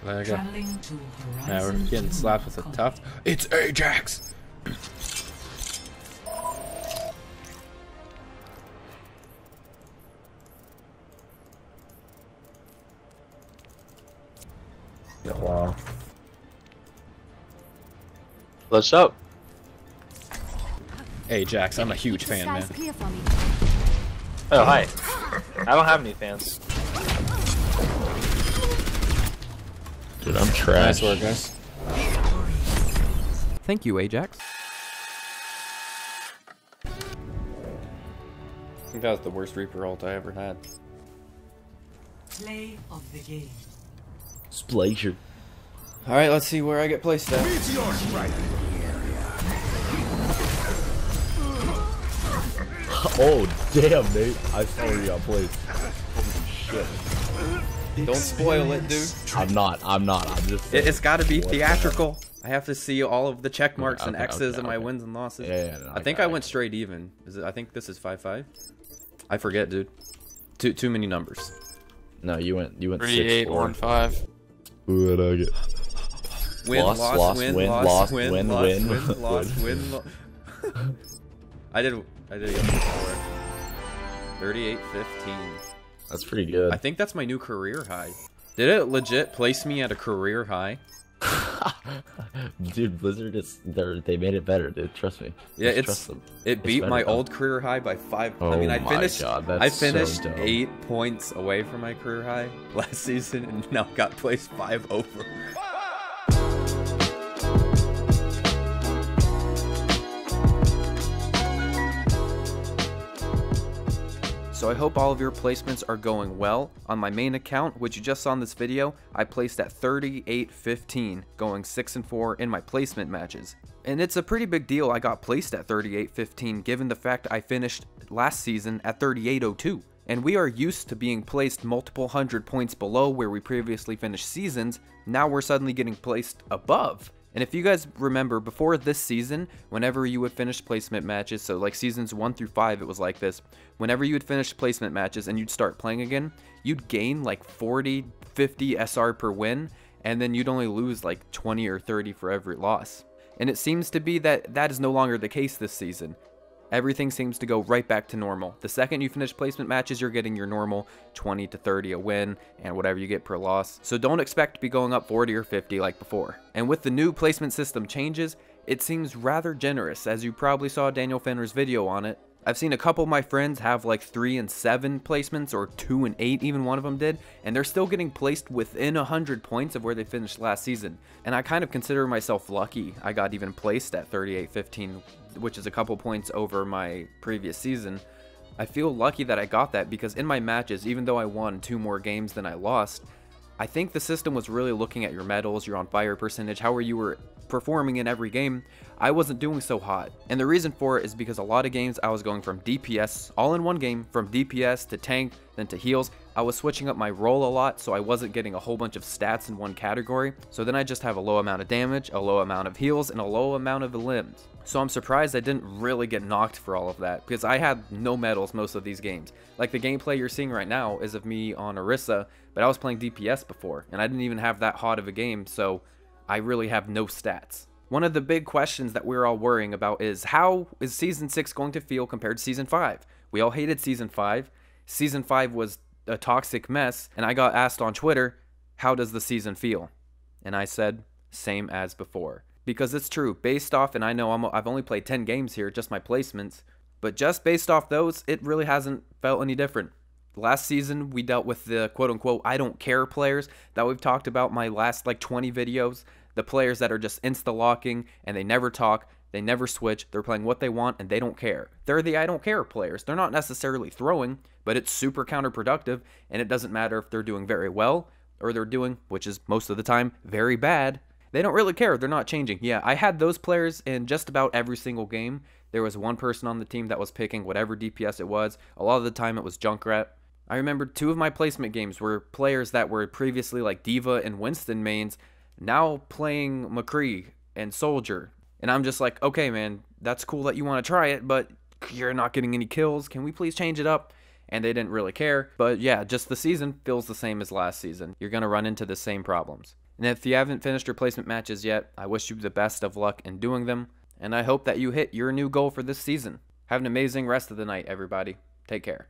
There you go. Now we're getting slapped with a tough. It's Ajax! Wow. What's up? Ajax, I'm a huge fan, man. Oh, hi. I don't have any fans. Dude, I'm trash. Nice work, guys. Thank you, Ajax. I think that was the worst Reaper ult I ever had. Play of the game. Splazer. Alright, let's see where I get placed at. Oh, damn, Nate. I saw where you got placed. Holy shit. Don't spoil it, dude. I'm not. I'm just saying. It's gotta be theatrical. I have to see all of the check marks and X's and my okay. wins and losses. Yeah, no, I think I went straight even. I think this is 5-5. I forget, dude. Too many numbers. No, you went 3-8-1-5. Who did I get? Win, Lost, loss, lost, win, win, loss, lost, win, win, loss, win, win, loss, win. win. I did it before. 38-15. That's pretty good. I think that's my new career high. Did it legit place me at a career high? Dude, Blizzard they made it better, dude. Trust me. Yeah, Just trust them. it beat my old career high by 5. Oh I mean, I my finished God, that's I finished so dumb. 8 points away from my career high last season, and now got placed 5 over. So I hope all of your placements are going well. On my main account, which you just saw in this video, I placed at 38-15, going 6-4 in my placement matches. And it's a pretty big deal I got placed at 38-15 given the fact I finished last season at 38-02. And we are used to being placed multiple hundred points below where we previously finished seasons. Now we're suddenly getting placed above. And if you guys remember, before this season, whenever you would finish placement matches, so like seasons 1 through 5, it was like this. Whenever you would finish placement matches and you'd start playing again, you'd gain like 40, 50 SR per win, and then you'd only lose like 20 or 30 for every loss. And it seems to be that that is no longer the case this season. Everything seems to go right back to normal. The second you finish placement matches, you're getting your normal 20 to 30 a win and whatever you get per loss. So don't expect to be going up 40 or 50 like before. And with the new placement system changes, it seems rather generous, as you probably saw Daniel Fenner's video on it. I've seen a couple of my friends have like 3 and 7 placements, or 2 and 8, even one of them did, and they're still getting placed within 100 points of where they finished last season. And I kind of consider myself lucky I got even placed at 38-15, which is a couple points over my previous season. I feel lucky that I got that because in my matches, even though I won 2 more games than I lost, I think the system was really looking at your medals, your on fire percentage, how you were performing in every game. I wasn't doing so hot. And the reason for it is because a lot of games I was going from DPS, all in one game, from DPS to tank, then to heals. I was switching up my role a lot, so I wasn't getting a whole bunch of stats in one category. So then I just have a low amount of damage, a low amount of heals, and a low amount of limbs. So I'm surprised I didn't really get knocked for all of that, because I had no medals most of these games. Like the gameplay you're seeing right now is of me on Orisa, but I was playing DPS before, and I didn't even have that hot of a game, so I really have no stats. One of the big questions that we're all worrying about is how is Season 6 going to feel compared to Season 5? We all hated Season 5. Season 5 was a toxic mess, and I got asked on Twitter, how does the season feel? And I said, same as before. Because it's true, based off, and I know I've only played 10 games here, just my placements, but just based off those, it really hasn't felt any different. Last season, we dealt with the quote-unquote I don't care players that we've talked about my last like 20 videos. The players that are just insta-locking and they never talk, they never switch, they're playing what they want and they don't care. They're the I don't care players. They're not necessarily throwing, but it's super counterproductive, and it doesn't matter if they're doing very well or they're doing, which is most of the time, very bad. They don't really care. They're not changing. Yeah, I had those players in just about every single game. There was one person on the team that was picking whatever DPS it was. A lot of the time it was Junkrat. I remember 2 of my placement games were players that were previously like Diva and Winston mains, now playing McCree and Soldier. And I'm just like, okay, man, that's cool that you want to try it, but you're not getting any kills. Can we please change it up? And they didn't really care. But yeah, just the season feels the same as last season. You're going to run into the same problems. And if you haven't finished your placement matches yet, I wish you the best of luck in doing them, and I hope that you hit your new goal for this season. Have an amazing rest of the night, everybody. Take care.